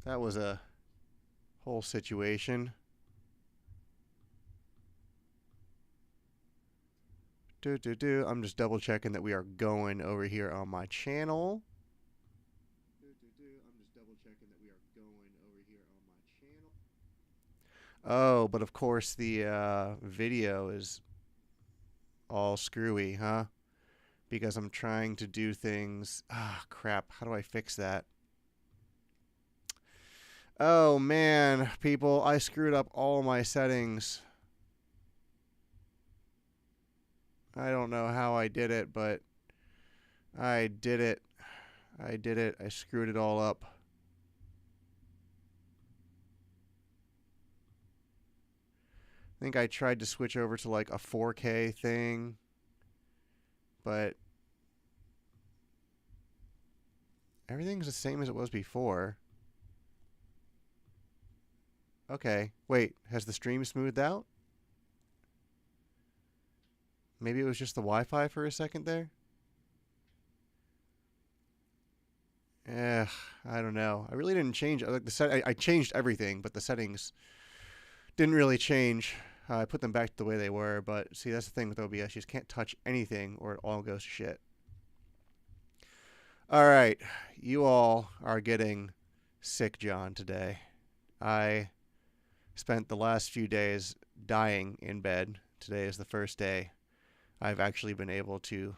That was a whole situation. I'm just double checking that we are going over here on my channel. Oh, but of course the video is all screwy, huh? Because I'm trying to do things. Ah, crap. How do I fix that? Oh, man, people, I screwed up all my settings. I don't know how I did it, but I did it. I did it. I screwed it all up. I think I tried to switch over to like a 4K thing, but everything's the same as it was before. Okay, wait, has the stream smoothed out? Maybe it was just the Wi-Fi for a second there? I don't know. I really didn't change. Like I changed everything, but the settings didn't really change. I put them back to the way they were, but see, that's the thing with OBS. You just can't touch anything or it all goes to shit. All right, you all are getting sick, John, today. I spent the last few days dying in bed. Today is the first day I've actually been able to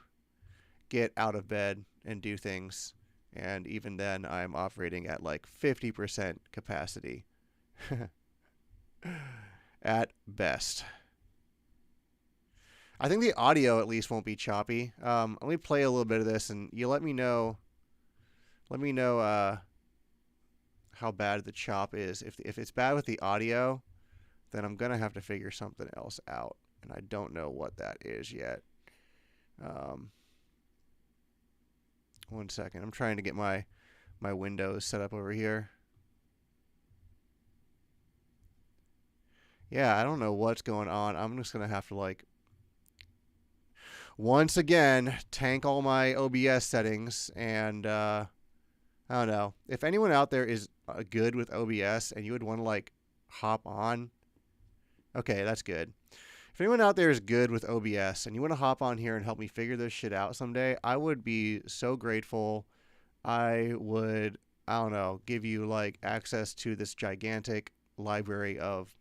get out of bed and do things. And even then, I'm operating at like 50% capacity. At best. I think the audio at least won't be choppy. Let me play a little bit of this and you let me know. Let me know how bad the chop is. If it's bad with the audio, then I'm going to have to figure something else out. And I don't know what that is yet. One second. I'm trying to get my windows set up over here. Yeah, I don't know what's going on. I'm just going to have to, like, once again, tank all my OBS settings. And, I don't know. If anyone out there is good with OBS and you would want to, like, hop on. Okay, that's good. If anyone out there is good with OBS and you want to hop on here and help me figure this shit out someday, I would be so grateful. I would, I don't know, give you, like, access to this gigantic library of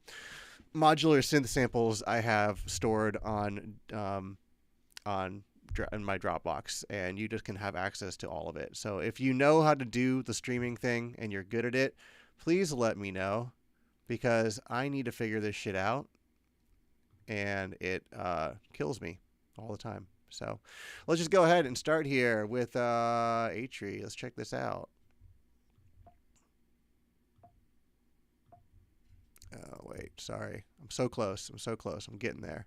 modular synth samples I have stored on in my Dropbox, and you just can have access to all of it. So if you know how to do the streaming thing and you're good at it, please let me know, because I need to figure this shit out, and it kills me all the time. So let's just go ahead and start here with Atri. Let's check this out. Oh, wait, sorry. I'm so close. I'm so close. I'm getting there.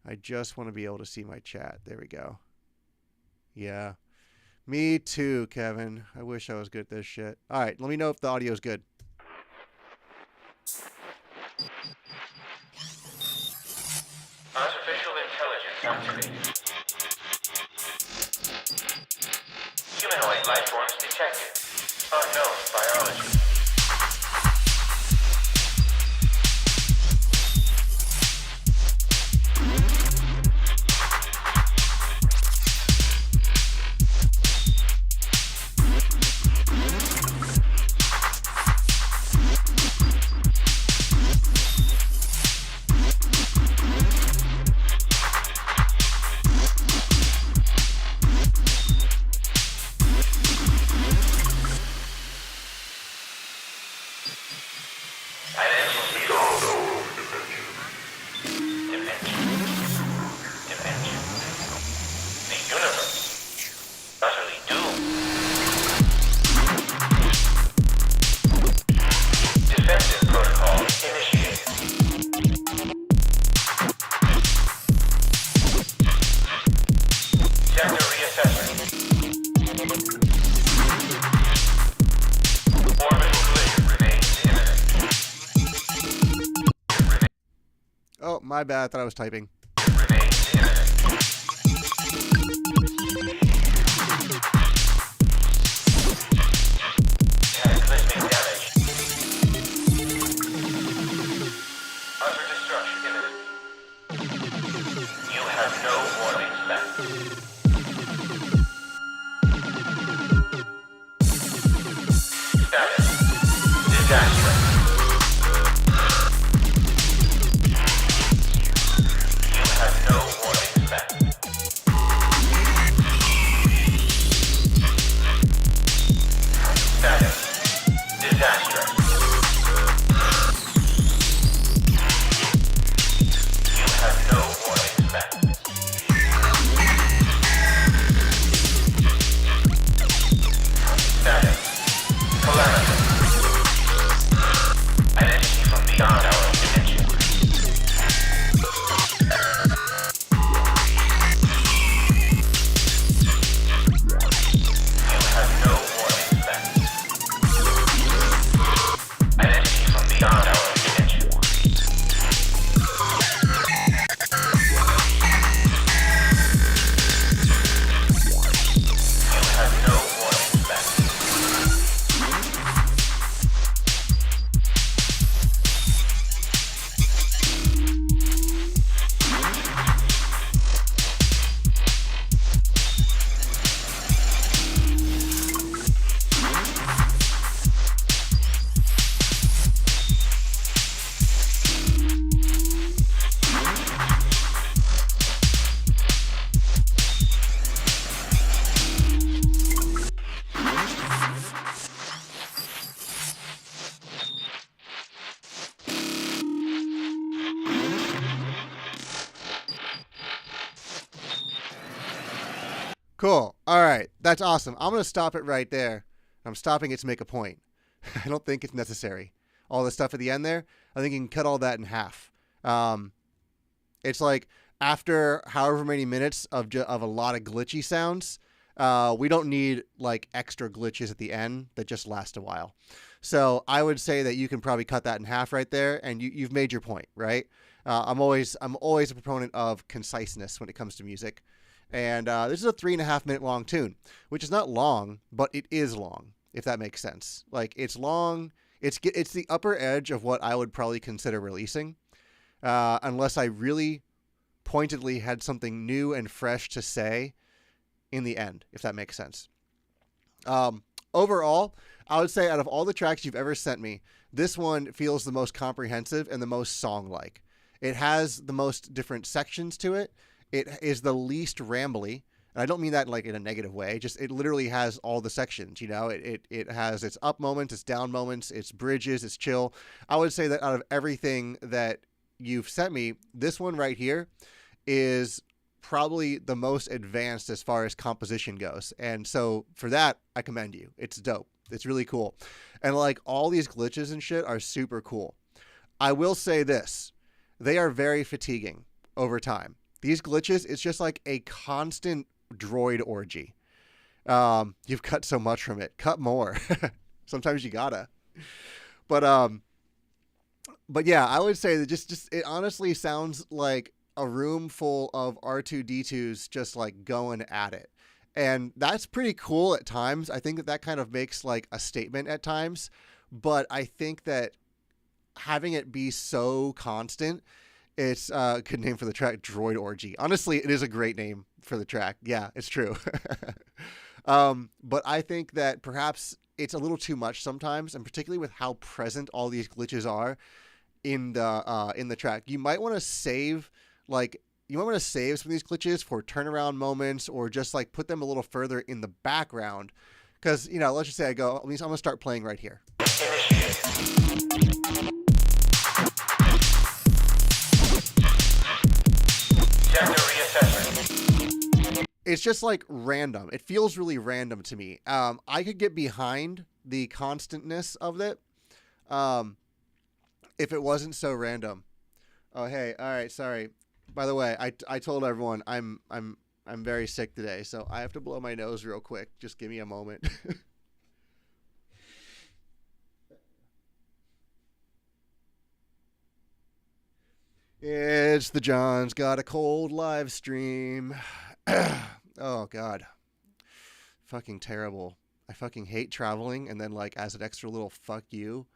I just want to be able to see my chat. There we go. Yeah. Me too, Kevin. I wish I was good at this shit. All right, let me know if the audio is good. Artificial intelligence activated. Humanoid life forms detected. Unknown biology. Oh, my bad. I thought I was typing. Status. Disaster. You have no warnings left. Status. Disaster. You have no warnings left. Status. Calamity. An entity from beyond our dimension. You have no warnings left. An entity from beyond our dimension. You have no warnings left. Cool. All right. That's awesome. I'm going to stop it right there. I'm stopping it to make a point. I don't think it's necessary. All the stuff at the end there, I think you can cut all that in half. It's like after however many minutes of a lot of glitchy sounds, we don't need like extra glitches at the end that just last a while. So I would say that you can probably cut that in half right there, and you've made your point, right? I'm always a proponent of conciseness when it comes to music. And this is a 3.5 minute long tune, which is not long, but it is long, if that makes sense. Like, it's long. It's the upper edge of what I would probably consider releasing, unless I really pointedly had something new and fresh to say in the end, if that makes sense. Overall, I would say out of all the tracks you've ever sent me, this one feels the most comprehensive and the most song-like. It has the most different sections to it. It is the least rambly, and I don't mean that like in a negative way. Just it literally has all the sections. You know, it has its up moments, its down moments, its bridges, its chill. I would say that out of everything that you've sent me, this one right here is probably the most advanced as far as composition goes. And so for that, I commend you. It's dope. It's really cool. And like all these glitches and shit are super cool. I will say this. They are very fatiguing over time. These glitches, it's just like a constant droid orgy. You've cut so much from it. Cut more. Sometimes you gotta. But yeah, I would say that just it honestly sounds like a room full of R2-D2s just like going at it. And that's pretty cool at times. I think that kind of makes like a statement at times. But I think that having it be so constant, it's a good name for the track, Droid Orgy. Honestly, it is a great name for the track. Yeah, it's true. But I think that perhaps it's a little too much sometimes, and particularly with how present all these glitches are in the track. You might want to save some of these glitches for turnaround moments, or just like put them a little further in the background. Because, you know, let's just say I'm going to start playing right here. It's just like random. It feels really random to me. I could get behind the constantness of it if it wasn't so random. Oh, hey, all right, sorry. By the way, I told everyone I'm very sick today, so I have to blow my nose real quick. Just give me a moment. It's the John's Got a Cold live stream. Oh, God. Fucking terrible. I fucking hate traveling. And then, like, as an extra little fuck you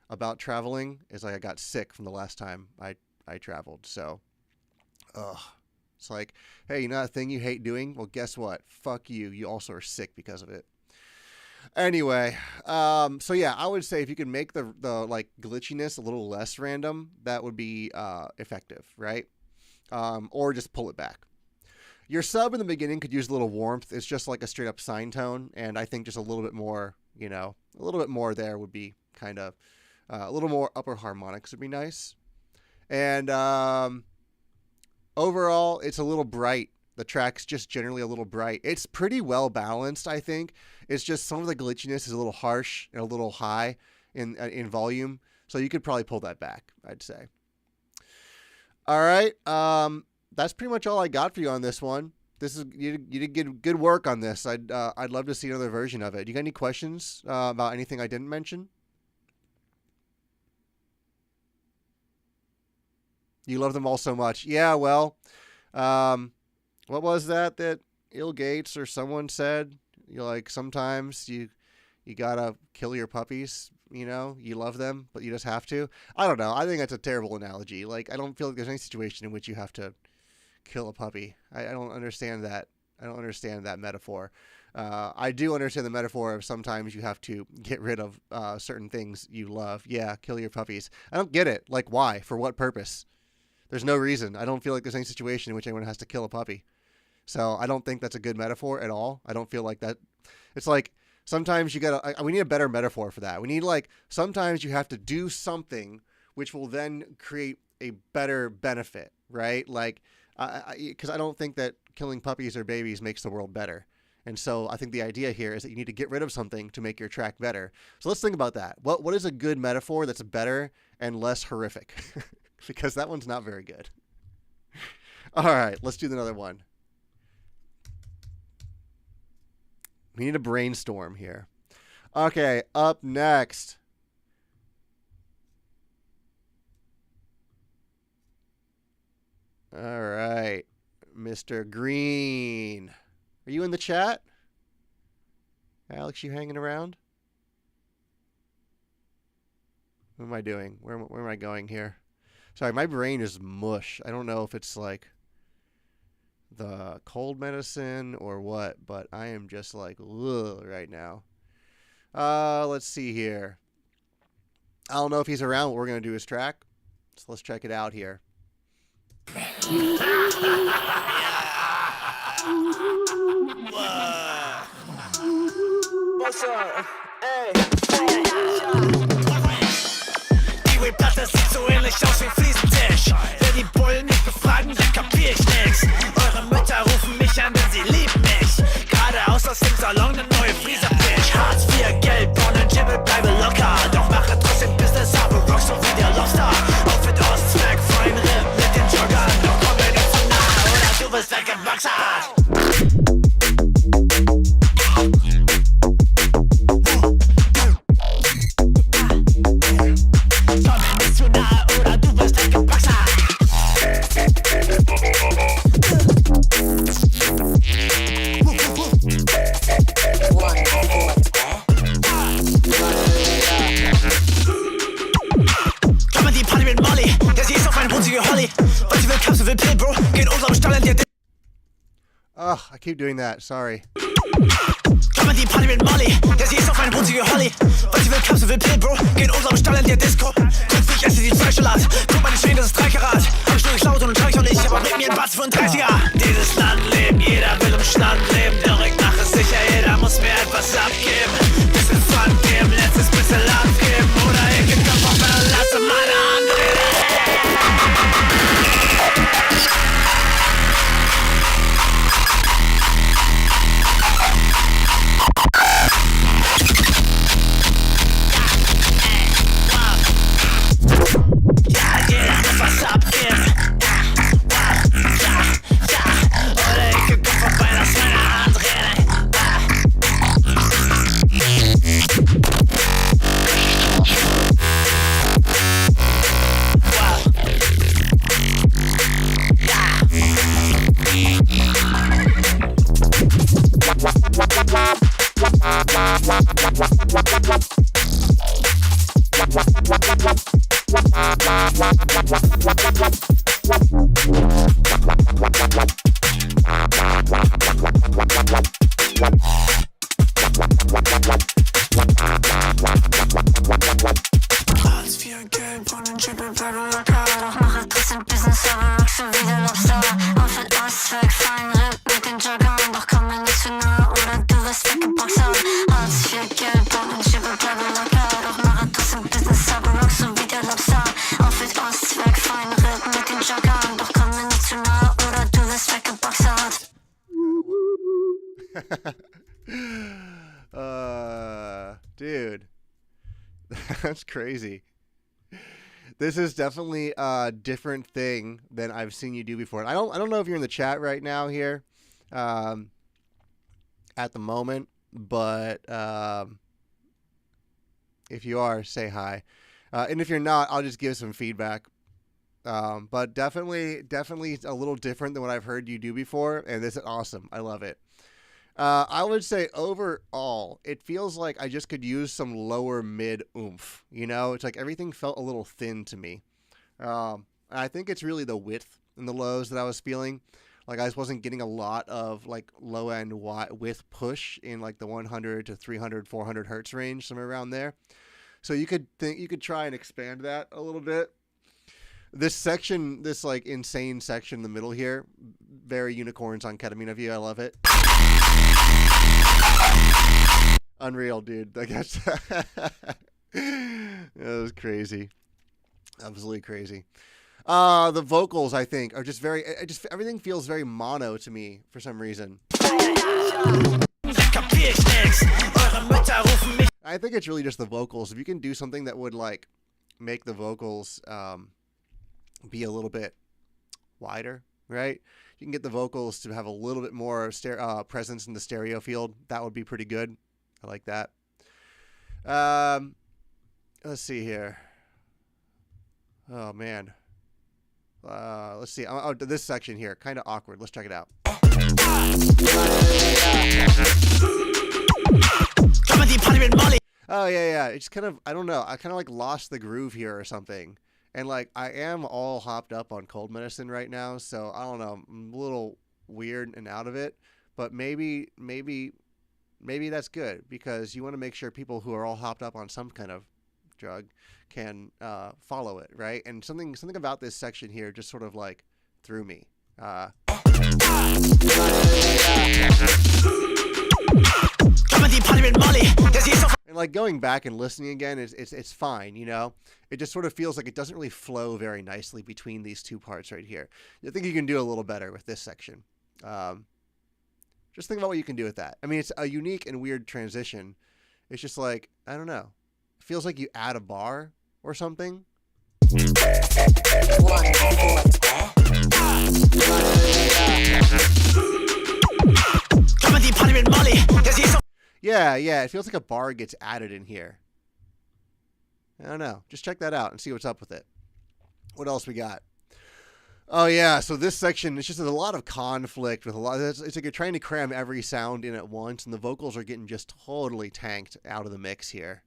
about traveling, is like I got sick from the last time I traveled. So, it's like, hey, you know that thing you hate doing? Well, guess what? Fuck you. You also are sick because of it. Anyway, So yeah, I would say if you can make the like glitchiness a little less random, that would be effective, right? Or just pull it back. Your sub in the beginning could use a little warmth. It's just like a straight up sine tone, and I think just a little bit more, a little bit more there would be kind of a little more upper harmonics would be nice. And overall, it's a little bright. The track's just generally a little bright. It's pretty well balanced, I think. It's just some of the glitchiness is a little harsh and a little high in volume, so you could probably pull that back, I'd say. All right. That's pretty much all I got for you on this one. You did good work on this. I'd love to see another version of it. You got any questions about anything I didn't mention? You love them all so much. Yeah, well, what was that Ill Gates or someone said? You're like, sometimes you gotta kill your puppies. You love them, but you just have to. I don't know. I think that's a terrible analogy. Like, I don't feel like there's any situation in which you have to kill a puppy. I don't understand that. I don't understand that metaphor. I do understand the metaphor of sometimes you have to get rid of certain things you love. Yeah, kill your puppies. I don't get it. Like, why? For what purpose? There's no reason. I don't feel like there's any situation in which anyone has to kill a puppy. So I don't think that's a good metaphor at all. I don't feel like that. It's like sometimes we need a better metaphor for that. We need sometimes you have to do something which will then create a better benefit, right? Like, because I don't think that killing puppies or babies makes the world better. And so I think the idea here is that you need to get rid of something to make your track better. So let's think about that. What is a good metaphor that's better and less horrific? Because that one's not very good. All right, let's do another one. We need a brainstorm here. Okay, up next. All right, Mr. Green. Are you in the chat? Alex, you hanging around? What am I doing? Where am I going here? Sorry, my brain is mush. I don't know if it's like the cold medicine or what, but I am just like, ugh, right now. Let's see here. I don't know if he's around. What we're going to do his track. So let's check it out here. What's up? Ey. Die Webplatte sieht so ähnlich aus wie ein Fliesentisch. Wenn die Bullen mich befragen, dann kapier ich nix. Eure Mütter rufen mich an, denn sie lieben mich. Geradeaus aus dem Salon eine neue Frieser-Bitch. Hartz IV, Geld, Porn und Jibbel, bleibe locker. Doch mache trotzdem Business, habe Rock so wie der Lobster. Auf mit Ostzweck, fein Ripp mit den Joggern. Doch komm mir nicht zu nahe, oder du bist weggewachsen. Ugh, I keep doing that. Sorry. Klammern die Party mit Molly, der sie ist auf eine runzige Holly. Weil sie will Kapsel, will Pill, Bro, geht unserem Stall in der Disco. Guck, wie ich esse die Fleischsalat. Guck meine Schweden, das ist 3 Karat. Hab ich nur geklaut und trag ich auch nicht, aber mit mir ein Batz für ein 30er. Dieses Land lebt, jeder will im Stand leben. Der Rücknach ist sicher, jeder muss mir etwas abgeben. Bisschen Fun geben, letztes bisschen Land geben. Oder ich geb Kopf auf, lasse meine Hand reden. Dude. That's crazy. This is definitely a different thing than I've seen you do before. I don't know if you're in the chat right now here, at the moment, but if you are, say hi. And if you're not, I'll just give some feedback. But definitely a little different than what I've heard you do before, and this is awesome. I love it. I would say overall, it feels like I just could use some lower mid oomph. You know, it's like everything felt a little thin to me. I think it's really the width and the lows that I was feeling. Like I just wasn't getting a lot of like low end width push in like the 100 to 300, 400 hertz range, somewhere around there. So you could try and expand that a little bit. This section, this like insane section in the middle here, very unicorns on ketamine of you. I love it. Unreal, dude. I guess that was crazy. Absolutely crazy. The vocals, I think, are just very. Everything feels very mono to me for some reason. I think it's really just the vocals. If you can do something that would like make the vocals be a little bit wider, right? You can get the vocals to have a little bit more presence in the stereo field. That would be pretty good. I like that. Let's see here. Oh man. Let's see. Oh, this section here, kind of awkward. Let's check it out. Oh yeah. It's kind of, I don't know. I kind of like lost the groove here or something. And like I am all hopped up on cold medicine right now, so I don't know. I'm a little weird and out of it, but maybe that's good because you want to make sure people who are all hopped up on some kind of drug can follow it, right? And something about this section here just sort of like threw me. And like going back and listening again, it's fine, you know. It just sort of feels like it doesn't really flow very nicely between these two parts right here. I think you can do a little better with this section. Just think about what you can do with that. I mean, it's a unique and weird transition. It's just like, I don't know. It feels like you add a bar or something. Yeah, it feels like a bar gets added in here. I don't know. Just check that out and see what's up with it. What else we got? Oh yeah, so this section, it's just a lot of conflict with a lot. It's like you're trying to cram every sound in at once, and the vocals are getting just totally tanked out of the mix here.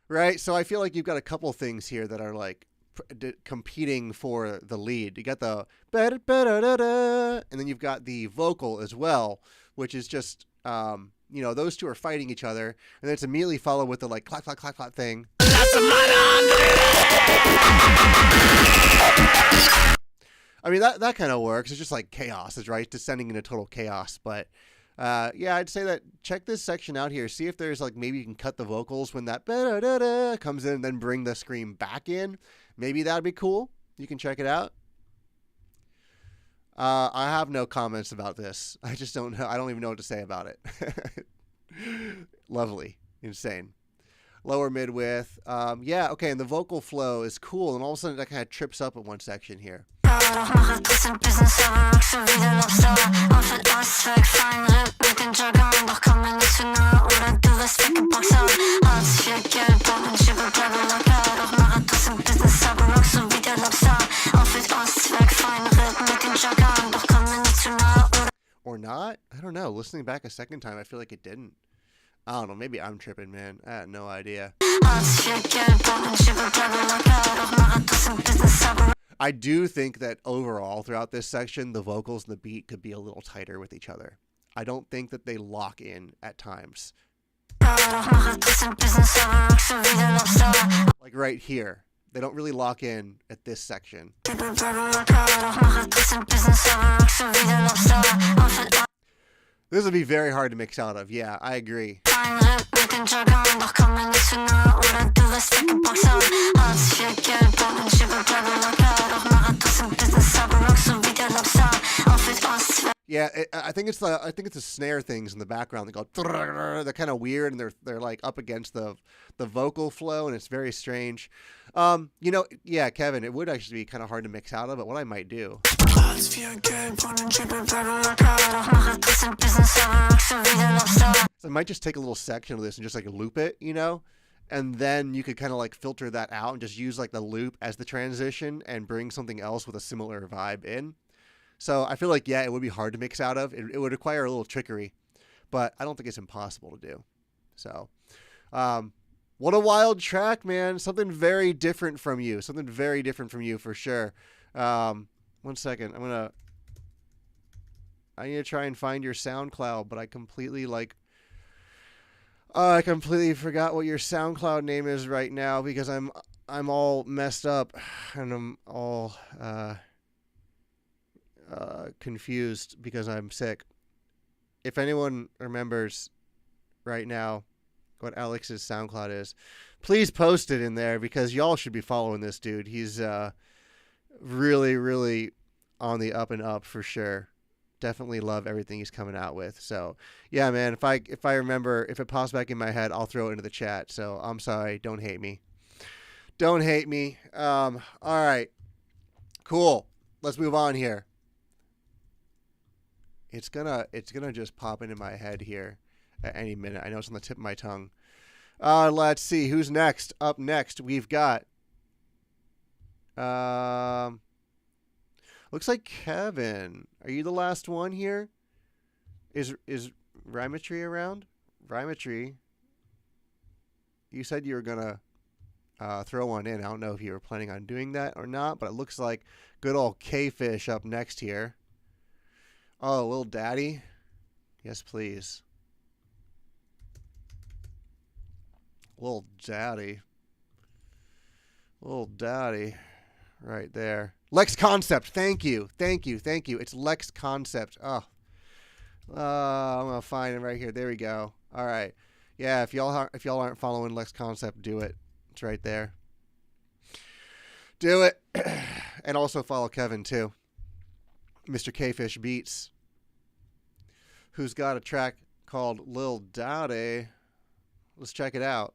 Right, so I feel like you've got a couple things here that are like competing for the lead. You got the and then you've got the vocal as well, which is just you know, those two are fighting each other, and then it's immediately followed with the like clap clap clap clap thing. I mean that kind of works. It's just like chaos, is right, descending into total chaos. But yeah, I'd say that check this section out here. See if there's like maybe you can cut the vocals when that comes in, and then bring the scream back in. Maybe that'd be cool. You can check it out. I have no comments about this. I just don't know. I don't even know what to say about it. Lovely. Insane. Lower mid width. Yeah, okay, and the vocal flow is cool, and all of a sudden that kind of trips up in one section here. Or not? I don't know. Listening back a second time, I feel like it didn't. I don't know. Maybe I'm tripping, man. I had no idea. I do think that overall, throughout this section, the vocals and the beat could be a little tighter with each other. I don't think that they lock in at times. Like right here. They don't really lock in at this section. This would be very hard to mix out of. Yeah, I agree. Yeah, I think it's the snare things in the background that go. They're kind of weird, and they're like up against the vocal flow, and it's very strange. Yeah, Kevin, it would actually be kind of hard to mix out of. But what I might do. So I might just take a little section of this and just like loop it, and then you could kind of like filter that out and just use like the loop as the transition and bring something else with a similar vibe in. So I feel like, yeah, it would be hard to mix out of. It would require a little trickery, but I don't think it's impossible to do. So what a wild track, man. Something very different from you. Something very different from you for sure. 1 second. I need to try and find your SoundCloud, but I completely forgot what your SoundCloud name is right now because I'm all messed up and I'm all confused because I'm sick. If anyone remembers right now what Alex's SoundCloud is, please post it in there because y'all should be following this dude. He's really, really on the up and up for sure. Definitely love everything he's coming out with. So yeah, man, if I remember, if it pops back in my head, I'll throw it into the chat. So I'm sorry. Don't hate me. Don't hate me. All right, cool. Let's move on here. It's gonna just pop into my head here at any minute. I know it's on the tip of my tongue. Let's see who's next. Up next, we've got looks like Kevin. Are you the last one here? Is Rhymetry around? Rhymetry. You said you were gonna throw one in. I don't know if you were planning on doing that or not, but it looks like good old K-Fish up next here. Oh, Lil Daddy? Yes, please. Lil Daddy. Lil Daddy. Right there. Lex Concept. Thank you. It's Lex Concept. Oh. I'm going to find it right here. There we go. All right. Yeah, if y'all aren't following Lex Concept, do it. It's right there. Do it. And also follow Kevin, too. Mr. K-Fish Beats, who's got a track called Lil Daddy. Let's check it out.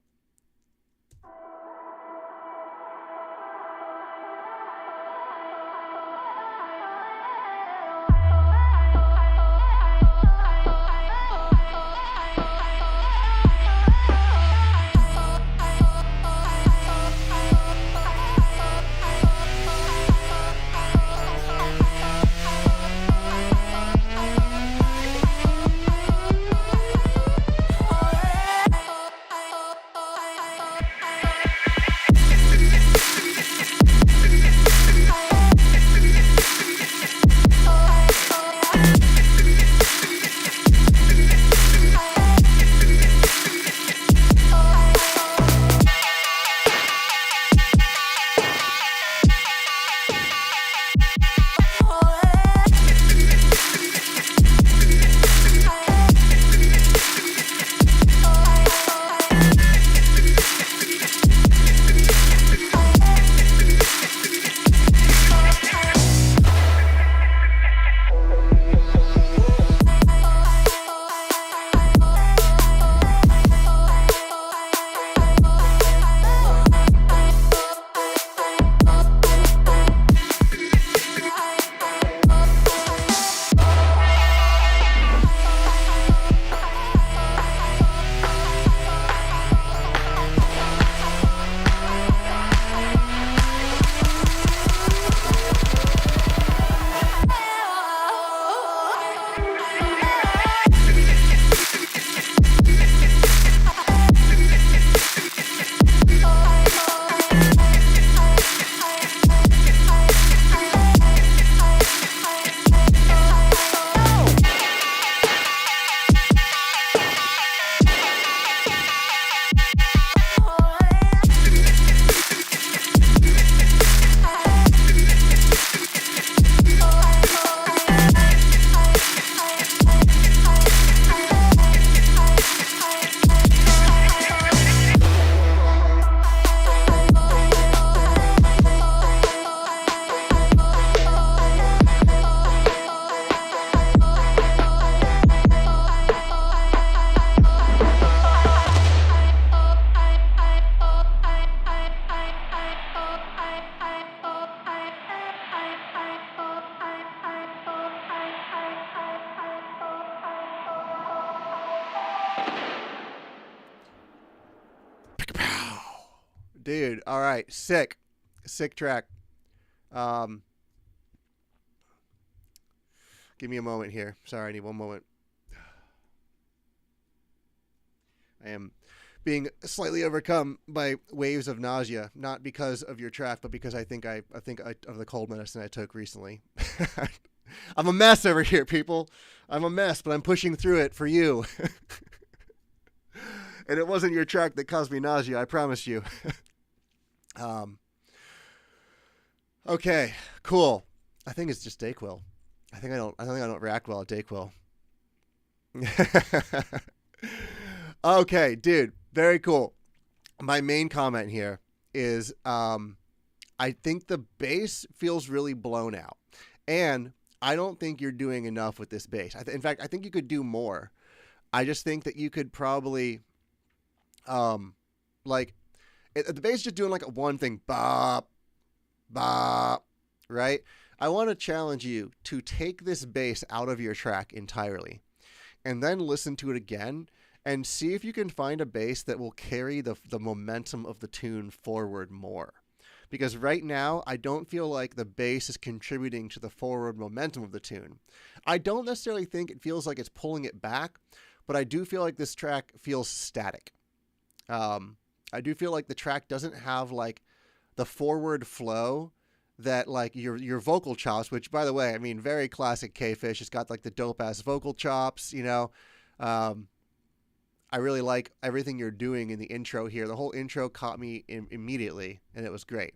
Dude, all right. Sick track. Give me a moment here. Sorry, I need one moment. I am being slightly overcome by waves of nausea, not because of your track, but because I think of the cold medicine I took recently. I'm a mess over here, people. I'm a mess, but I'm pushing through it for you. And it wasn't your track that caused me nausea, I promise you. Okay, cool. I think it's just Dayquil. I think I don't react well at Dayquil. Okay, dude, very cool. My main comment here is I think the bass feels really blown out. And I don't think you're doing enough with this bass. In fact, I think you could do more. I just think that you could probably, the bass is just doing like a one thing, bop, bop, right? I want to challenge you to take this bass out of your track entirely and then listen to it again and see if you can find a bass that will carry the momentum of the tune forward more. Because right now, I don't feel like the bass is contributing to the forward momentum of the tune. I don't necessarily think it feels like it's pulling it back, but I do feel like this track feels static. I do feel like the track doesn't have like the forward flow that like your vocal chops, which by the way, I mean, very classic K-Fish. It's got like the dope ass vocal chops, you know. I really like everything you're doing in the intro here. The whole intro caught me immediately, and it was great.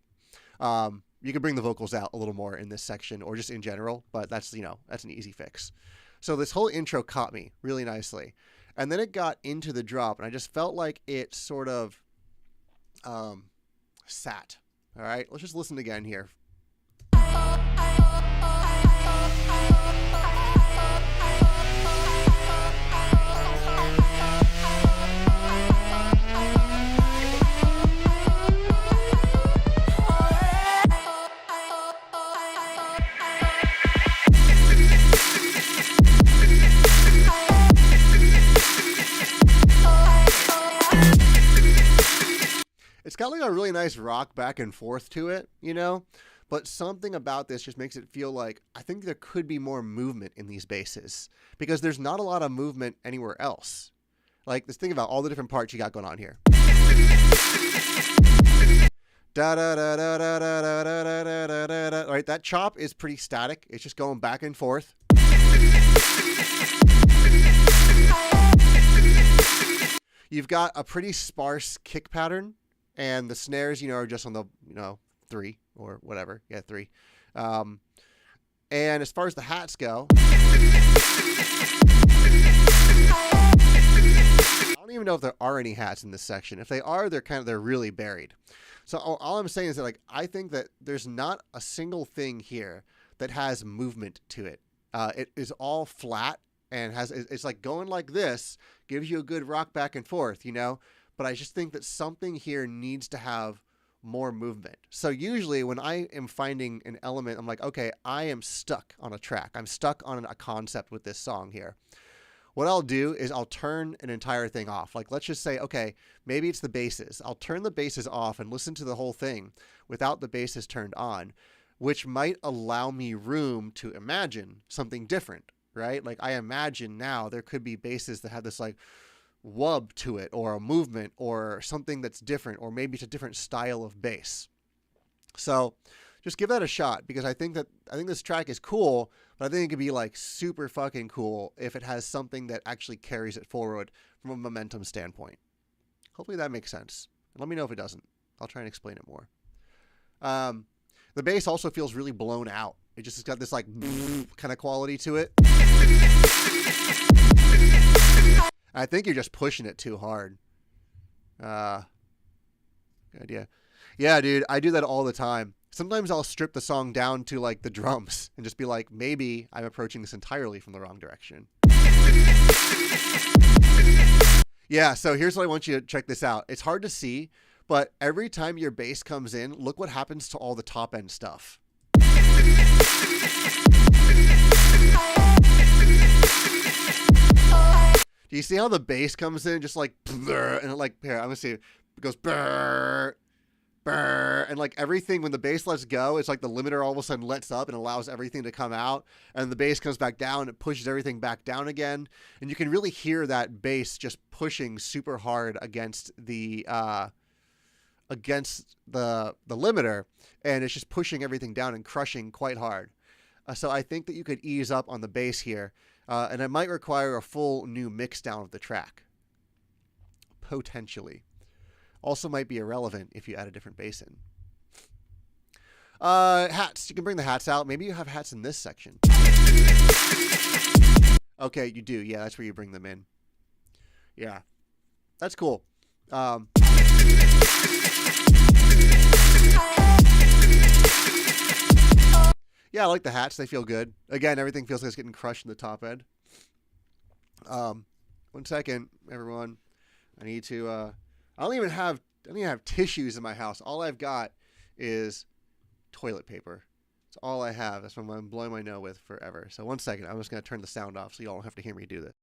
You could bring the vocals out a little more in this section or just in general, but that's an easy fix. So this whole intro caught me really nicely. And then it got into the drop, and I just felt like it sort of sat. All right, let's just listen again here. It's got like a really nice rock back and forth to it, you know, but something about this just makes it feel like I think there could be more movement in these basses because there's not a lot of movement anywhere else. Like, let's think about all the different parts you got going on here. Da da da da da da da da da da da da. All right, that chop is pretty static. It's just going back and forth. You've got a pretty sparse kick pattern. And the snares, are just on the, 3 or whatever. Yeah, 3. And as far as the hats go, I don't even know if there are any hats in this section. If they are, they're really buried. So all I'm saying is that I think that there's not a single thing here that has movement to it. It is all flat and it's like going like this, gives you a good rock back and forth, But I just think that something here needs to have more movement. So usually when I am finding an element, I'm like, okay, I am stuck on a track. I'm stuck on a concept with this song here. What I'll do is I'll turn an entire thing off. Like, let's just say, okay, maybe it's the basses. I'll turn the basses off and listen to the whole thing without the basses turned on, which might allow me room to imagine something different, right? Like, I imagine now there could be basses that have this like wub to it or a movement or something that's different, or maybe it's a different style of bass. So just give that a shot, because I think this track is cool, but I think it could be like super fucking cool if it has something that actually carries it forward from a momentum standpoint. Hopefully that makes sense. And let me know if it doesn't. I'll try and explain it more. The bass also feels really blown out. It just has got this like kind of quality to it. I think you're just pushing it too hard. Good idea. Yeah, dude, I do that all the time. Sometimes I'll strip the song down to like the drums and just be like, maybe I'm approaching this entirely from the wrong direction. Yeah, so here's what I want you to check this out. It's hard to see, but every time your bass comes in, look what happens to all the top end stuff. Do you see how the bass comes in just like, and it like, here, I'm gonna see, it goes, brr, and like everything, when the bass lets go, it's like the limiter all of a sudden lets up and allows everything to come out, and the bass comes back down and it pushes everything back down again, and you can really hear that bass just pushing super hard against the limiter, and it's just pushing everything down and crushing quite hard. So I think that you could ease up on the bass here, and it might require a full new mix down of the track. Potentially. Also might be irrelevant if you add a different bass in. Hats. You can bring the hats out. Maybe you have hats in this section. Okay, you do. Yeah, that's where you bring them in. Yeah. That's cool. Yeah, I like the hats. They feel good. Again, everything feels like it's getting crushed in the top end. 1 second, everyone. I need to... I don't even have tissues in my house. All I've got is toilet paper. That's all I have. That's what I'm blowing my nose with forever. So 1 second. I'm just going to turn the sound off so you all don't have to hear me do this.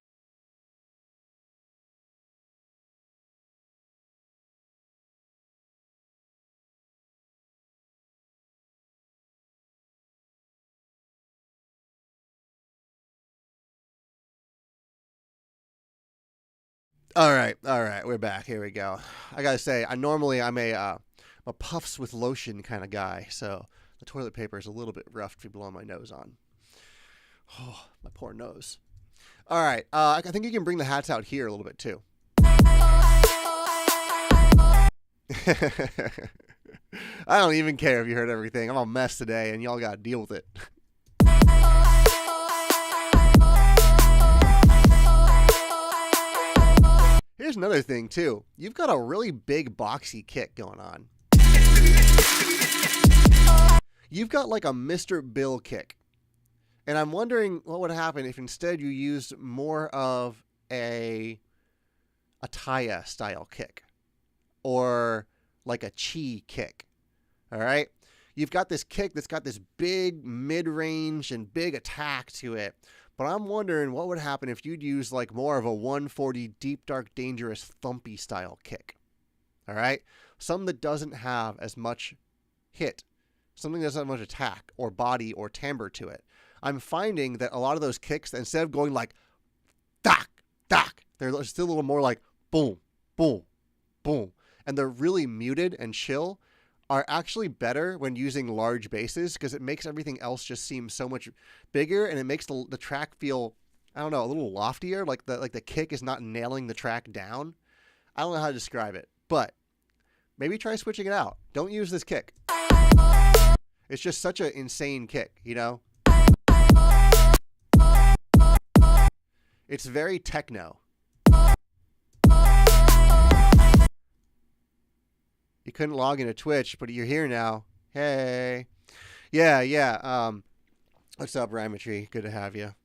All right, we're back. Here we go. I gotta say, I'm a puffs with lotion kind of guy, so the toilet paper is a little bit rough to be blowing my nose on. Oh, my poor nose. All right, I think you can bring the hats out here a little bit too. I don't even care if you heard everything. I'm a mess today, and y'all gotta deal with it. Here's another thing, too. You've got a really big, boxy kick going on. You've got like a Mr. Bill kick. And I'm wondering what would happen if instead you used more of a Taya style kick. Or like a Chi kick. All right? You've got this kick that's got this big mid-range and big attack to it. But I'm wondering what would happen if you'd use like more of a 140 deep, dark, dangerous, thumpy style kick. All right? Something that doesn't have as much hit. Something that doesn't have much attack or body or timbre to it. I'm finding that a lot of those kicks, instead of going like, dak, dak, they're still a little more like, boom, boom, boom. And they're really muted and chill, are actually better when using large basses because it makes everything else just seem so much bigger, and it makes the track feel, I don't know, a little loftier. Like the kick is not nailing the track down. I don't know how to describe it, but maybe try switching it out. Don't use this kick. It's just such an insane kick, you know? It's very techno. You couldn't log into Twitch, but you're here now. Hey. Yeah. What's up, Rhymetry? Good to have you.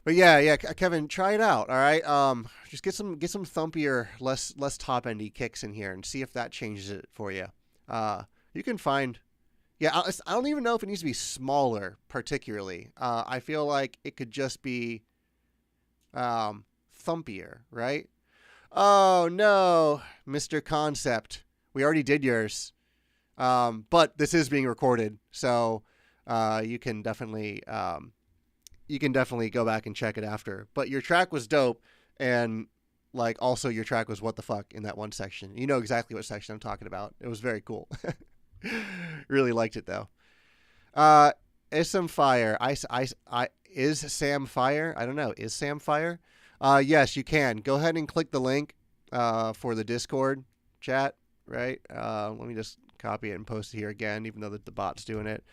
But yeah, Kevin, try it out, all right? Just get some thumpier, less top-endy kicks in here and see if that changes it for you. You can find... Yeah, I don't even know if it needs to be smaller, particularly. I feel like it could just be thumpier, right? Oh, no, Mr. Concept. We already did yours, but this is being recorded, so you can definitely go back and check it after. But your track was dope, and like also your track was what the fuck in that one section. You know exactly what section I'm talking about. It was very cool. Really liked it though. Is some fire? Is Sam fire? I don't know. Is Sam fire? Yes, you can go ahead and click the link for the Discord chat. Right? Let me just copy it and post it here again, even though the bot's doing it.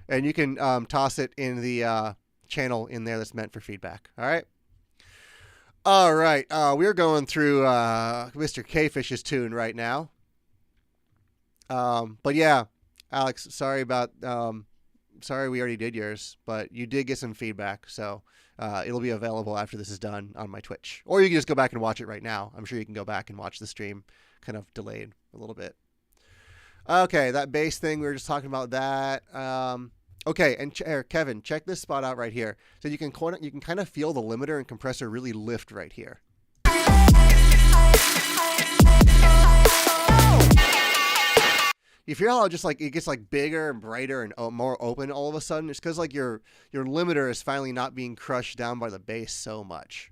And you can toss it in the channel in there that's meant for feedback. All right? All right. We're going through Mr. K-Fish's tune right now. But yeah, Alex, sorry we already did yours, but you did get some feedback, so it'll be available after this is done on my Twitch. Or you can just go back and watch it right now. I'm sure you can go back and watch the stream kind of delayed a little bit. Okay, that bass thing, we were just talking about that. Okay, and Kevin, check this spot out right here. So you can kind of feel the limiter and compressor really lift right here. You feel how just like it gets like bigger and brighter and more open all of a sudden? It's because like your limiter is finally not being crushed down by the bass so much.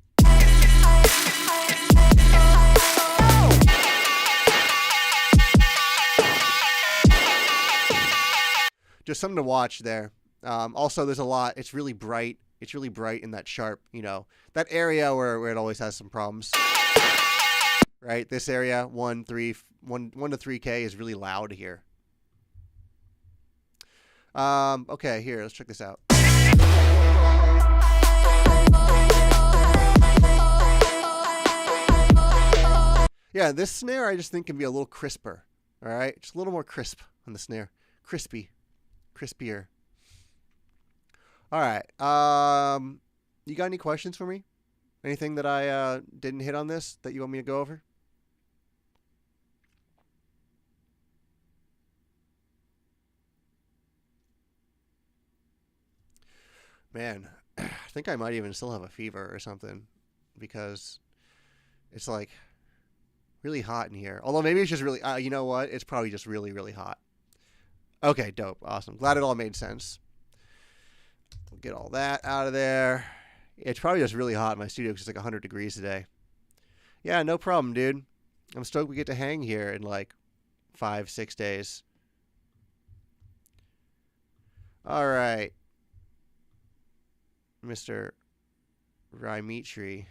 Just something to watch there. Also, there's a lot. It's really bright. It's really bright in that sharp, that area where it always has some problems. Right? This area, 1 to 3K is really loud here. Okay, here, let's check this out. Yeah, this snare I just think can be a little crisper. All right? Just a little more crisp on the snare. Crispier. All right. You got any questions for me? Anything that I didn't hit on this that you want me to go over? Man, I think I might even still have a fever or something because it's like really hot in here. Although maybe it's just really, you know what? It's probably just really, really hot. Okay, dope. Awesome. Glad it all made sense. We'll get all that out of there. It's probably just really hot in my studio because it's like 100 degrees today. Yeah, no problem, dude. I'm stoked we get to hang here in like 5-6 days. All right. Mr. Rymitri.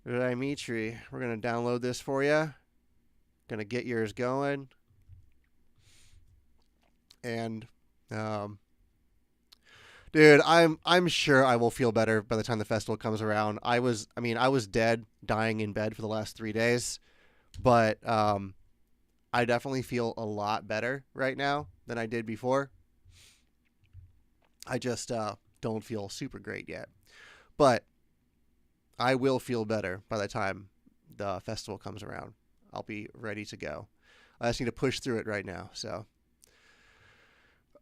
We're going to download this for you. Going to get yours going. And, dude, I'm sure I will feel better by the time the festival comes around. I was dead, dying in bed for the last 3 days, but I definitely feel a lot better right now than I did before. I just don't feel super great yet, but I will feel better by the time the festival comes around. I'll be ready to go. I just need to push through it right now. So,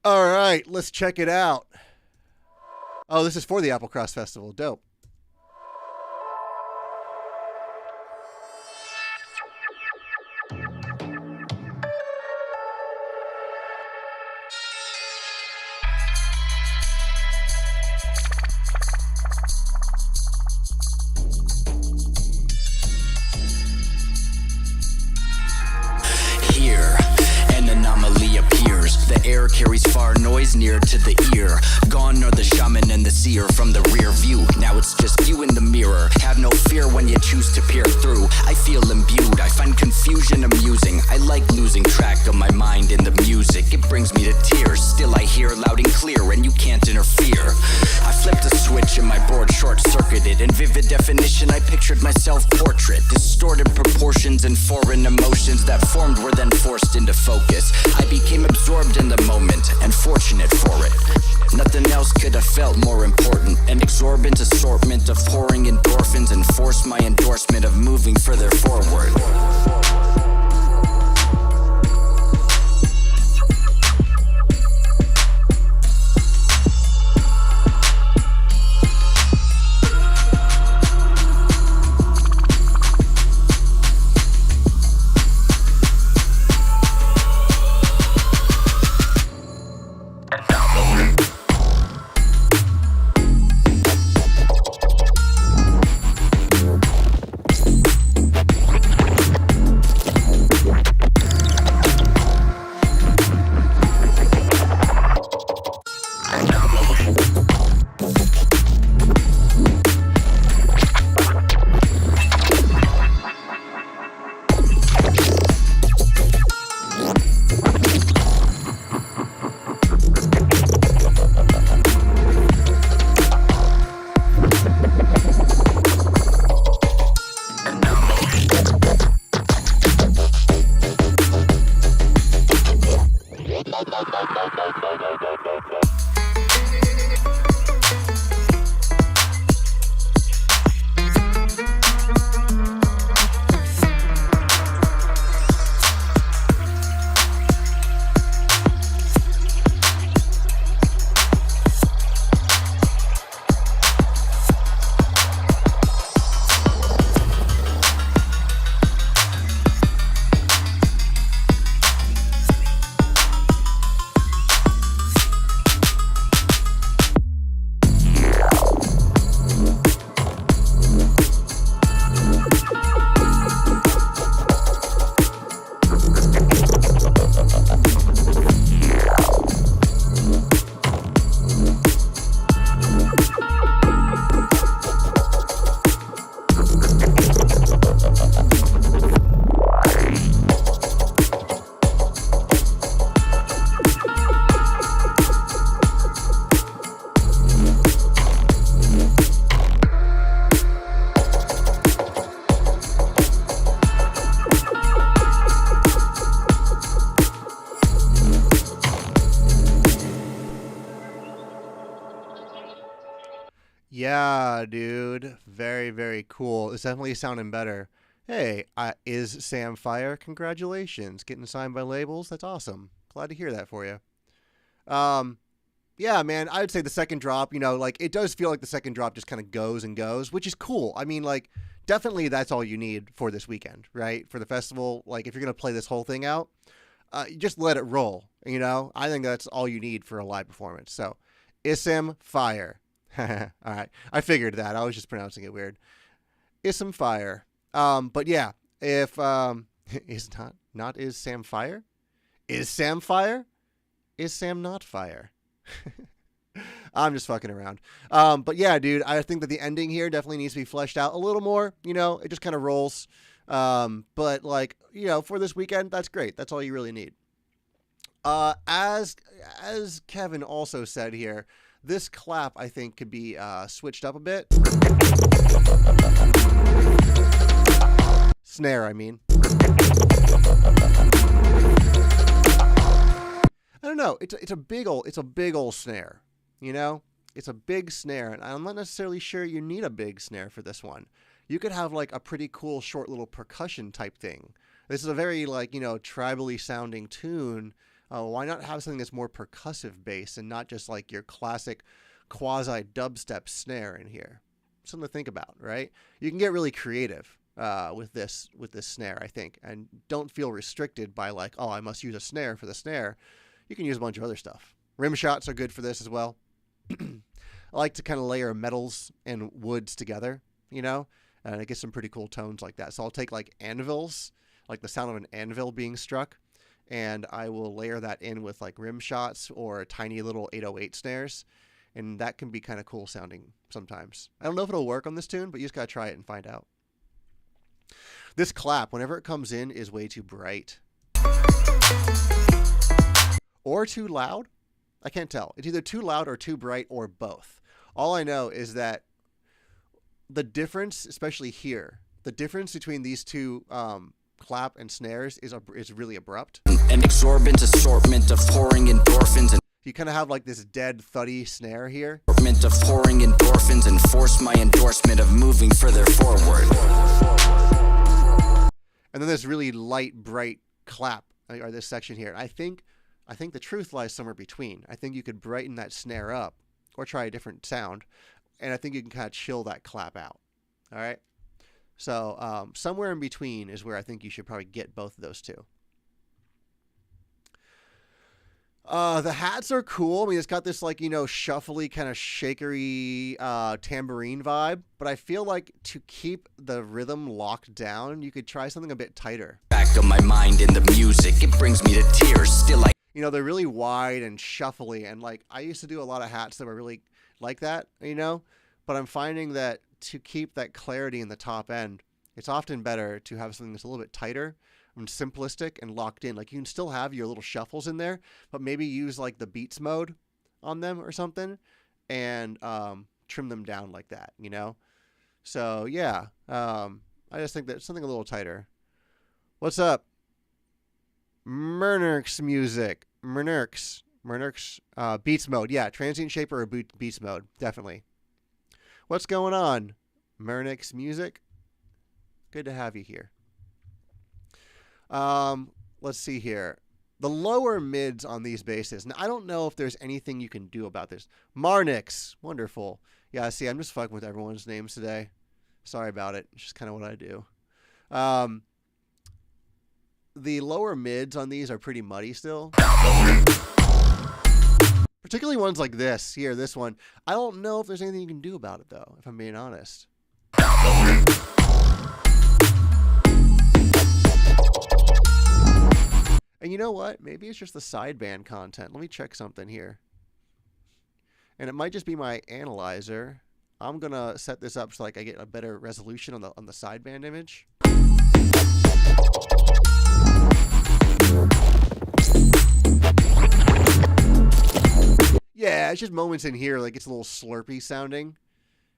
all right, let's check it out. Oh, this is for the Applecross Festival. Dope. Carries far noise near to the ear. Gone are the shaman and the seer from the rear view. Now it's just you in the mirror. Have no fear when you choose to peer through. I feel imbued, I find confusion amusing. I like losing track of my mind in the music. It brings me to tears, still I hear loud and clear, and you can't interfere. I flipped a switch and my board short-circuited. In vivid definition I pictured my self-portrait. Distorted proportions and foreign emotions that formed were then forced into focus. I became absorbed in the moment and fortunate for it. Nothing else could have felt more important. An exorbitant assortment of pouring endorphins enforced my endorsement of moving further forward. Yeah, dude. Very, very cool. It's definitely sounding better. Hey, is Sam Fire? Congratulations. Getting signed by labels. That's awesome. Glad to hear that for you. Um, yeah, man, I would say the second drop, like it does feel like the second drop just kind of goes and goes, which is cool. I mean, like, definitely that's all you need for this weekend, right? For the festival, like if you're going to play this whole thing out, you just let it roll, I think that's all you need for a live performance. So, Ism Fire. All right. I figured that. I was just pronouncing it weird. Ism Fire. But yeah, if is not is Sam Fire? Is Sam Fire? Is Sam not Fire? I'm just fucking around. But yeah, dude, I think that the ending here definitely needs to be fleshed out a little more. It just kind of rolls. But like, for this weekend, that's great. That's all you really need. As Kevin also said here, this clap I think could be switched up a bit. Snare, I mean. I don't know. It's a big old snare. It's a big snare, and I'm not necessarily sure you need a big snare for this one. You could have like a pretty cool short little percussion type thing. This is a very like, tribally sounding tune. Why not have something that's more percussive based and not just like your classic quasi dubstep snare in here? Something to think about, right? You can get really creative with this snare, I think, and don't feel restricted by like, oh, I must use a snare for the snare. You can use a bunch of other stuff. Rim shots are good for this as well. I like to kind of layer metals and woods together, and it gets some pretty cool tones like that. So I'll take like anvils, like the sound of an anvil being struck, and I will layer that in with like rim shots or tiny little 808 snares, and that can be kind of cool sounding sometimes. I don't know if it'll work on this tune, but you just gotta try it and find out. This clap, whenever it comes in, is way too bright. Or too loud. I can't tell. It's either too loud or too bright or both. All I know is that the difference, especially here, the difference between these two clap and snares is really abrupt. An exorbitant assortment of pouring endorphins and you kind of have like this dead thuddy snare here. of pouring endorphins and force my endorsement of moving further forward. And then this really light, bright clap, or this section here. I think the truth lies somewhere between. I think you could brighten that snare up or try a different sound, and I think you can kind of chill that clap out. All right? So somewhere in between is where I think you should probably get both of those two. The hats are cool. I mean, it's got this like, shuffly kind of shakery tambourine vibe, but I feel like to keep the rhythm locked down, you could try something a bit tighter. Back of my mind in the music, it brings me to tears. Still I they're really wide and shuffly, and like I used to do a lot of hats that were really like that, but I'm finding that to keep that clarity in the top end, it's often better to have something that's a little bit tighter and simplistic and locked in. Like you can still have your little shuffles in there, but maybe use like the beats mode on them or something and trim them down like that, So yeah, I just think that something a little tighter. What's up? Mernirk's music. Mernirk's beats mode. Yeah, transient shaper or beats mode. Definitely. What's going on? Mernirk's music. Good to have you here. Let's see here. The lower mids on these basses. Now, I don't know if there's anything you can do about this. Marnix. Wonderful. Yeah, see, I'm just fucking with everyone's names today. Sorry about it. It's just kind of what I do. The lower mids on these are pretty muddy still. Particularly ones like this. Here, this one. I don't know if there's anything you can do about it, though, if I'm being honest. And you know what? Maybe it's just the sideband content. Let me check something here. And it might just be my analyzer. I'm going to set this up so like I get a better resolution on the sideband image. Yeah, it's just moments in here like it's a little slurpy sounding.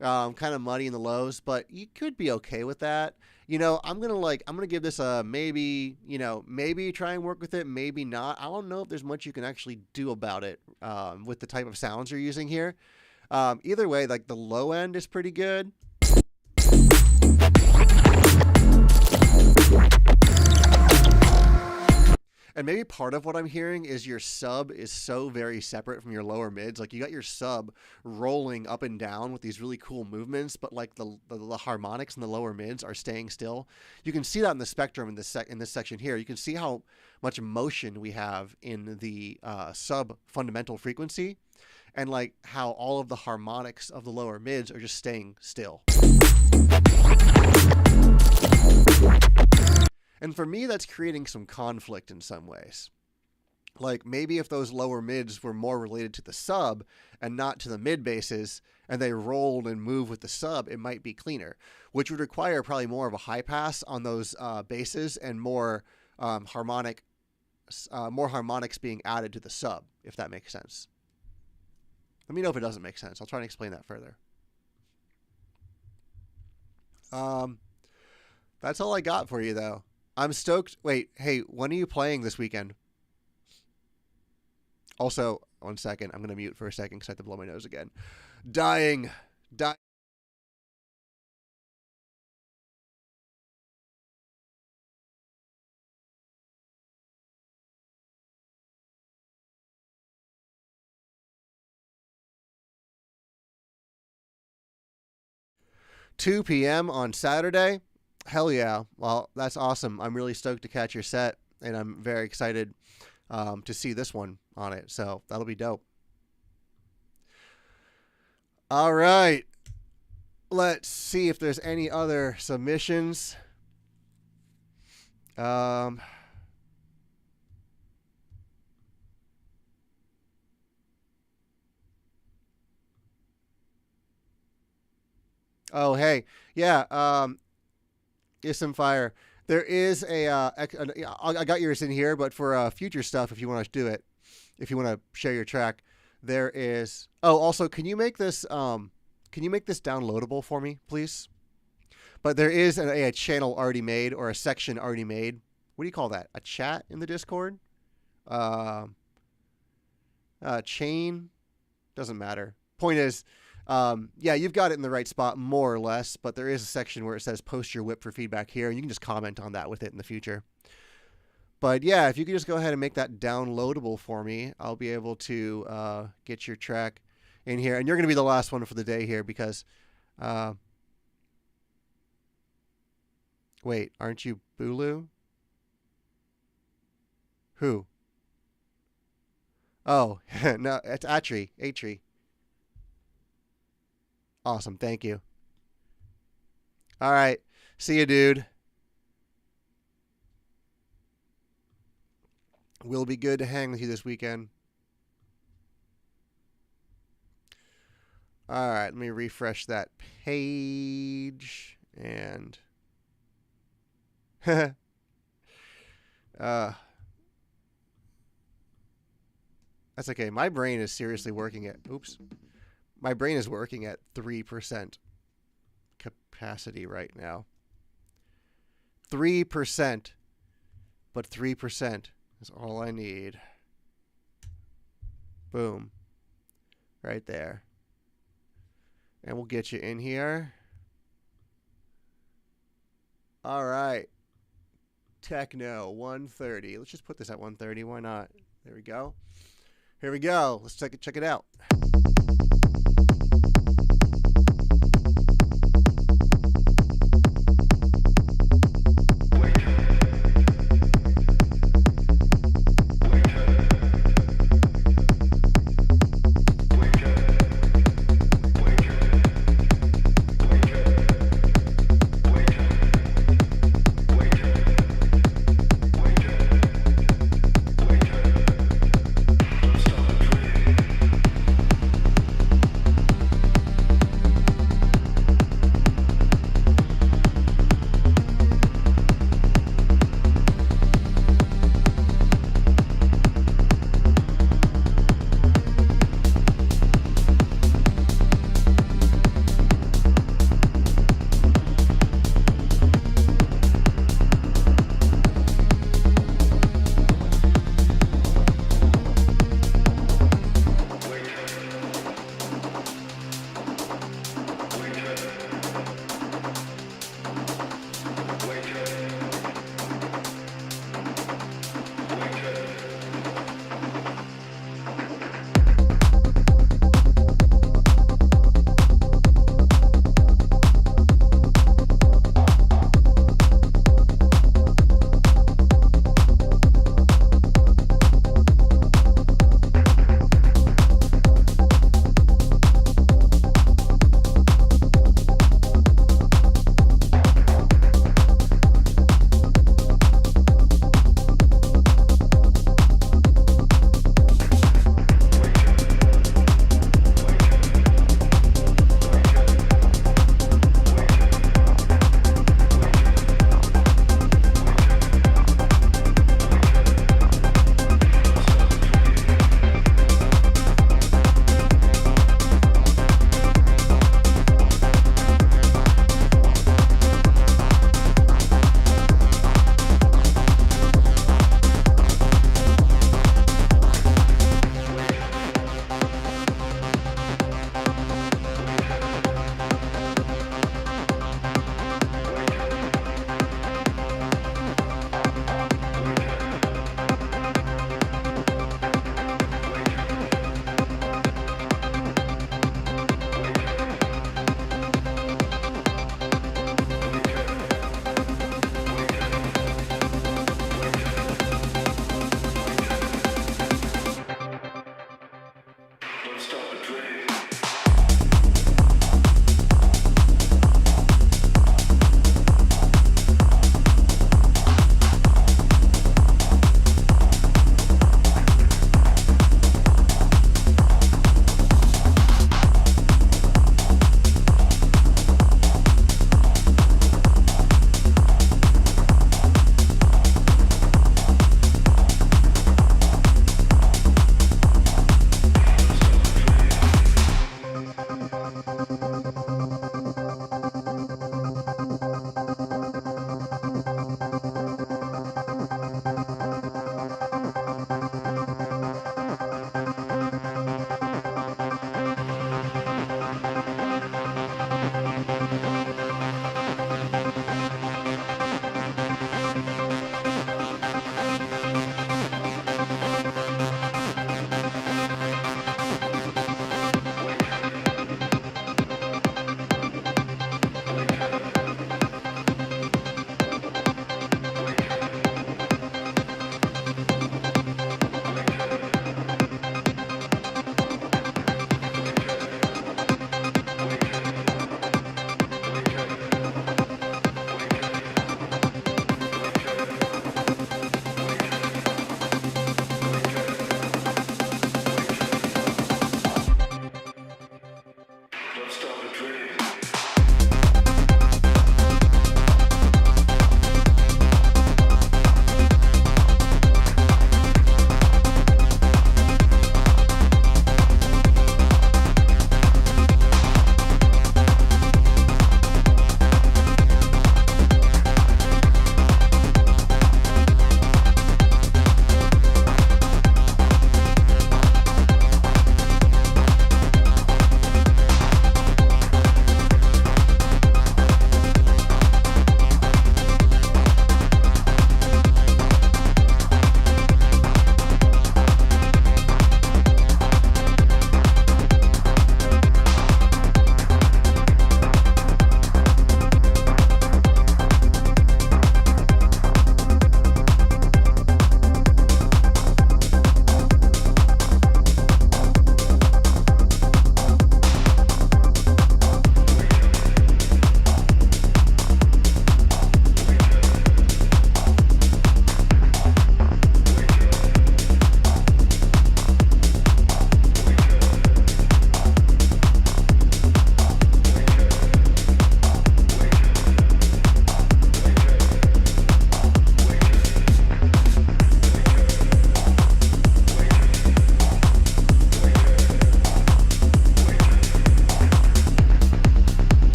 Kind of muddy in the lows, but you could be okay with that. I'm gonna give this a maybe, maybe try and work with it, maybe not. I don't know if there's much you can actually do about it with the type of sounds you're using here. Either way, like the low end is pretty good. And maybe part of what I'm hearing is your sub is so very separate from your lower mids. Like you got your sub rolling up and down with these really cool movements, but like the harmonics in the lower mids are staying still. You can see that in the spectrum in this section here. You can see how much motion we have in the sub fundamental frequency, and like how all of the harmonics of the lower mids are just staying still. And for me, that's creating some conflict in some ways. Like maybe if those lower mids were more related to the sub and not to the mid basses, and they rolled and moved with the sub, it might be cleaner, which would require probably more of a high pass on those basses and more harmonics being added to the sub, if that makes sense. Let me know if it doesn't make sense. I'll try and explain that further. That's all I got for you, though. I'm stoked. Wait, hey, when are you playing this weekend? Also, 1 second. I'm going to mute for a second because I have to blow my nose again. Dying. 2 p.m. on Saturday. Hell yeah. Well, that's awesome. I'm really stoked to catch your set, and I'm very excited to see this one on it. So that'll be dope. All right. Let's see if there's any other submissions. Oh, hey. Yeah. Ism Fire. There is I got yours in here, but for future stuff, if you want to do it, if you want to share your track, there is. Oh, also, can you make this downloadable for me, please? But there is a channel already made, or a section already made. What do you call that? A chat in the Discord? Chain? Doesn't matter. Point is, yeah, you've got it in the right spot, more or less, but there is a section where it says post your whip for feedback here, and you can just comment on that with it in the future. But yeah, if you could just go ahead and make that downloadable for me, I'll be able to get your track in here. And you're going to be the last one for the day here because... wait, aren't you Bulu? Who? Oh, no, it's Atri. Atri. Awesome. Thank you. All right. See you, dude. Will be good to hang with you this weekend. All right. Let me refresh that page. And... that's okay. My brain is seriously working at... oops. My brain is working at 3% capacity right now. 3%. But 3% is all I need. Boom. Right there. And we'll get you in here. All right. Techno 130. Let's just put this at 130. Why not? There we go. Here we go. Let's check it out.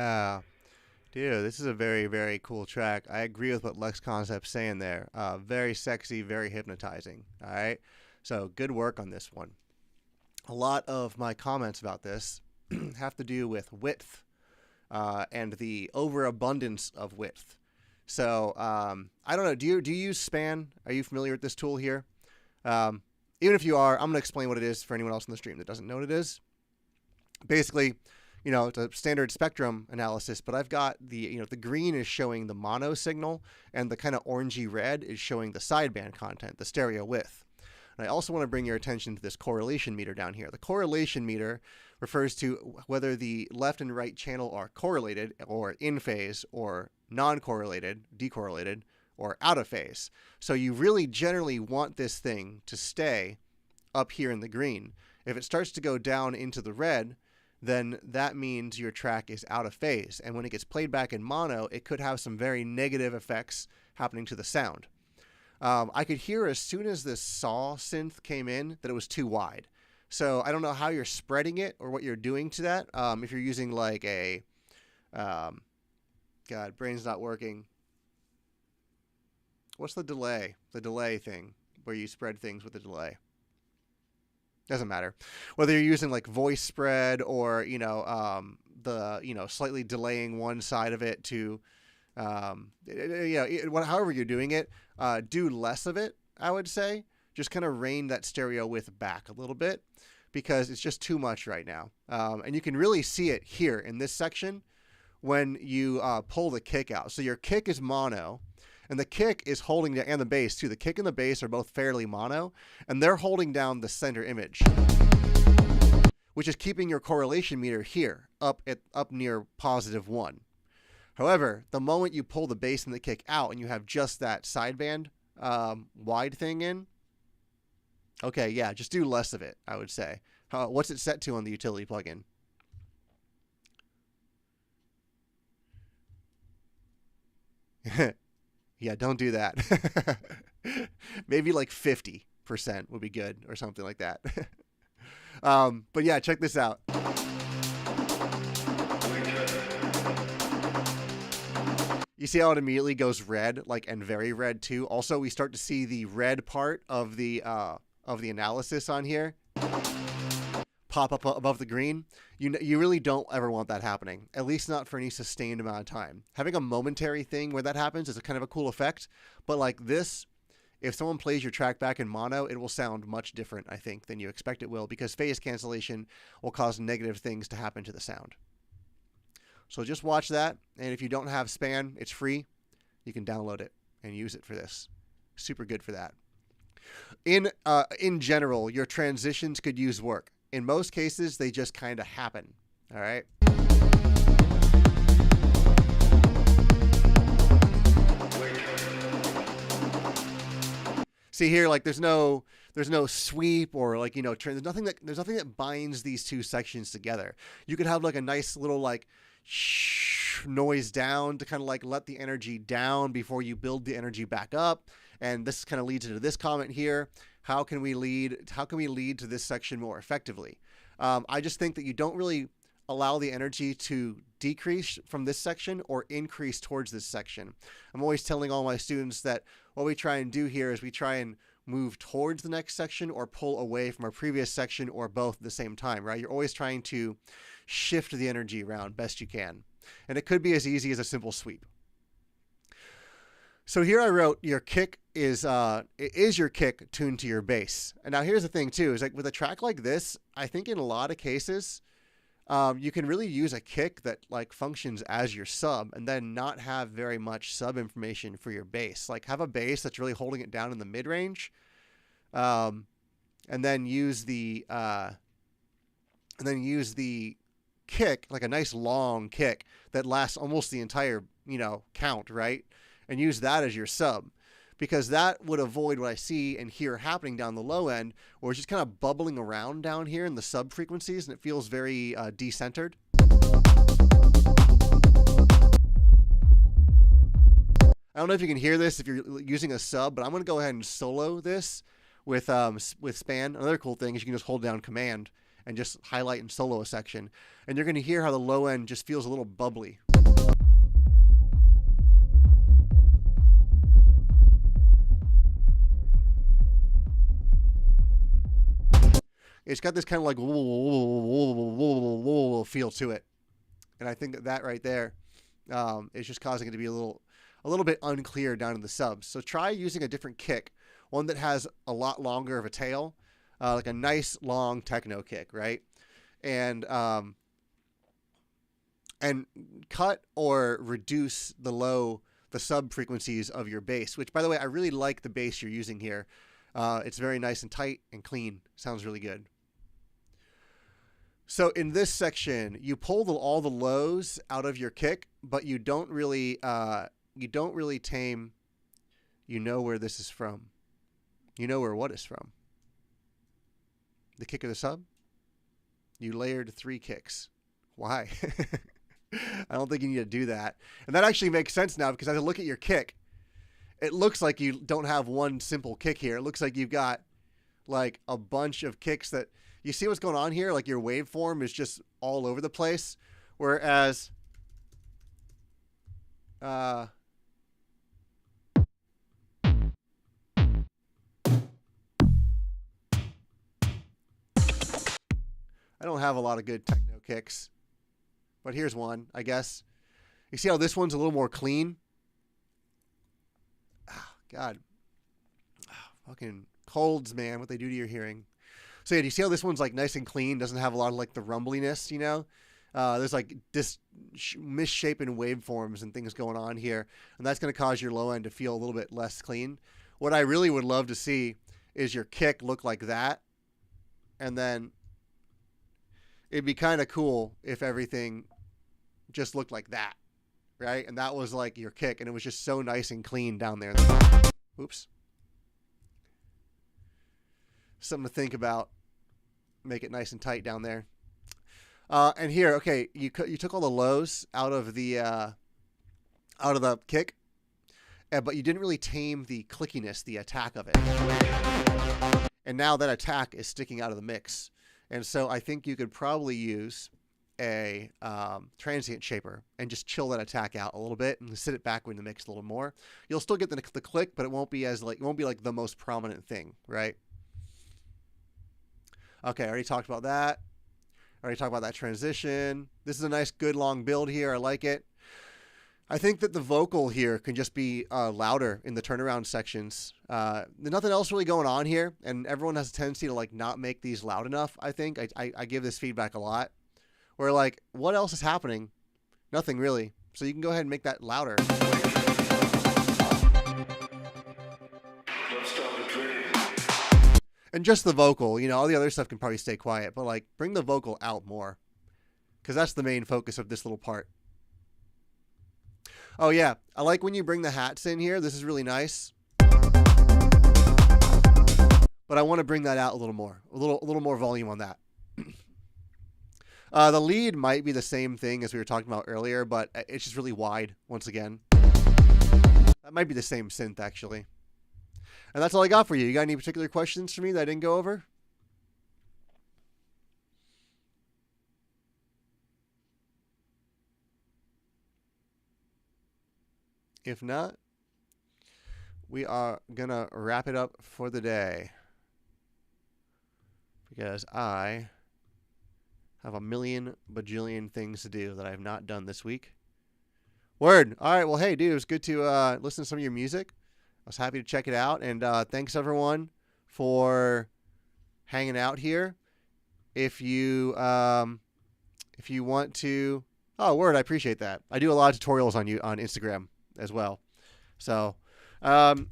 Yeah. Dude, this is a very, very cool track. I agree with what Lex Concept's saying there. Very sexy, very hypnotizing. All right. So good work on this one. A lot of my comments about this have to do with width and the overabundance of width. So I don't know. Do you use span? Are you familiar with this tool here? Even if you are, I'm going to explain what it is for anyone else in the stream that doesn't know what it is. Basically, it's a standard spectrum analysis, but I've got the green is showing the mono signal, and the kind of orangey red is showing the sideband content, the stereo width. And I also want to bring your attention to this correlation meter down here. The correlation meter refers to whether the left and right channel are correlated or in phase, or non-correlated, decorrelated, or out of phase. So you really generally want this thing to stay up here in the green. If it starts to go down into the red, then that means your track is out of phase. And when it gets played back in mono, it could have some very negative effects happening to the sound. I could hear as soon as this saw synth came in that it was too wide. So I don't know how you're spreading it or what you're doing to that. If you're using like a, God, brain's not working. What's the delay? The delay thing where you spread things with a delay. Doesn't matter. Whether you're using like voice spread or, slightly delaying one side of it to, however you're doing it, do less of it, I would say. Just kind of rein that stereo width back a little bit because it's just too much right now. And you can really see it here in this section when you pull the kick out. So your kick is mono. And the kick is holding down, and the bass too. The kick and the bass are both fairly mono, and they're holding down the center image, which is keeping your correlation meter here, up near +1. However, the moment you pull the bass and the kick out and you have just that sideband wide thing in, okay, yeah, just do less of it, I would say. What's it set to on the utility plugin? Yeah, don't do that. Maybe like 50% would be good or something like that. But yeah, check this out. You see how it immediately goes red, and very red too. Also, we start to see the red part of the analysis on here pop up above the green. You really don't ever want that happening, at least not for any sustained amount of time. Having a momentary thing where that happens is a kind of a cool effect, but like this, if someone plays your track back in mono, it will sound much different, I think, than you expect it will, because phase cancellation will cause negative things to happen to the sound. So just watch that, and if you don't have Span, it's free. You can download it and use it for this. Super good for that. In general, your transitions could use work. In most cases, they just kind of happen. All right. See here, there's no sweep or there's nothing that binds these two sections together. You could have a nice little shh noise down to kind of let the energy down before you build the energy back up. And this kind of leads into this comment here. How can we lead to this section more effectively? I just think that you don't really allow the energy to decrease from this section or increase towards this section. I'm always telling all my students that what we try and do here is we try and move towards the next section or pull away from our previous section, or both at the same time, right? You're always trying to shift the energy around best you can. And it could be as easy as a simple sweep. So here I wrote your kick is your kick tuned to your bass. And now here's the thing too, is with a track like this, I think in a lot of cases, you can really use a kick that functions as your sub and then not have very much sub information for your bass. Have a bass that's really holding it down in the mid range, and then use the kick, a nice long kick that lasts almost the entire count, right? And use that as your sub, because that would avoid what I see and hear happening down the low end, where it's just kind of bubbling around down here in the sub frequencies, and it feels very decentered. I don't know if you can hear this if you're using a sub, but I'm going to go ahead and solo this with Span. Another cool thing is you can just hold down Command and just highlight and solo a section. And you're going to hear how the low end just feels a little bubbly. It's got this kind of like feel to it. And I think that right there is just causing it to be a little bit unclear down in the subs. So try using a different kick, one that has a lot longer of a tail, like a nice long techno kick, right? And cut or reduce the sub frequencies of your bass, which, by the way, I really like the bass you're using here. It's very nice and tight and clean. Sounds really good. So in this section, you pull all the lows out of your kick, but you don't really tame. You know where this is from. You know where what is from. The kick of the sub. You layered 3 kicks. Why? I don't think you need to do that. And that actually makes sense now, because as I look at your kick, it looks like you don't have one simple kick here. It looks like you've got like a bunch of kicks that you see what's going on here. Like your waveform is just all over the place. Whereas, I don't have a lot of good techno kicks, but here's one, I guess. You see how this one's a little more clean? Oh, God. Oh, fucking colds, man, what they do to your hearing. So yeah, do you see how this one's like nice and clean? Doesn't have a lot of like the rumbliness, you know? There's like this misshapen waveforms and things going on here, and that's going to cause your low end to feel a little bit less clean. What I really would love to see is your kick look like that, and then it'd be kind of cool if everything just looked like that, right? And that was like your kick, and it was just so nice and clean down there. Oops. Something to think about. Make it nice and tight down there. And here, okay, you took all the lows out of the kick, but you didn't really tame the clickiness, the attack of it. And now that attack is sticking out of the mix. And so I think you could probably use a transient shaper and just chill that attack out a little bit and sit it back in the mix a little more. You'll still get the click, but it won't be like the most prominent thing, right? Okay, I already talked about that. I already talked about that transition. This is a nice, good, long build here. I like it. I think that the vocal here can just be louder in the turnaround sections. There's nothing else really going on here, and everyone has a tendency to like not make these loud enough, I think. I give this feedback a lot. Where like, what else is happening? Nothing really. So you can go ahead and make that louder. And just the vocal, you know, all the other stuff can probably stay quiet, but like bring the vocal out more, because that's the main focus of this little part. Oh yeah, I like when you bring the hats in here. This is really nice, but I want to bring that out a little more, a little more volume on that. The lead might be the same thing as we were talking about earlier, but it's just really wide once again. That might be the same synth actually. And that's all I got for you. You got any particular questions for me that I didn't go over? If not, we are going to wrap it up for the day, because I have a million bajillion things to do that I have not done this week. Word. All right. Well, hey, dude, it was good to listen to some of your music. I was happy to check it out, and thanks everyone for hanging out here. If you want to, oh, word, I appreciate that. I do a lot of tutorials on Instagram as well. So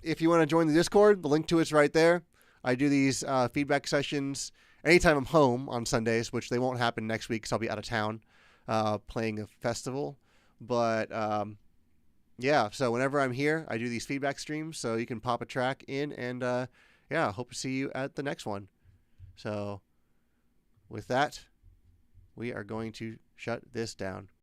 if you want to join the Discord, the link to it's right there. I do these feedback sessions anytime I'm home on Sundays, which they won't happen next week because I'll be out of town playing a festival. But yeah, so whenever I'm here, I do these feedback streams, so you can pop a track in, and yeah, hope to see you at the next one. So with that, we are going to shut this down.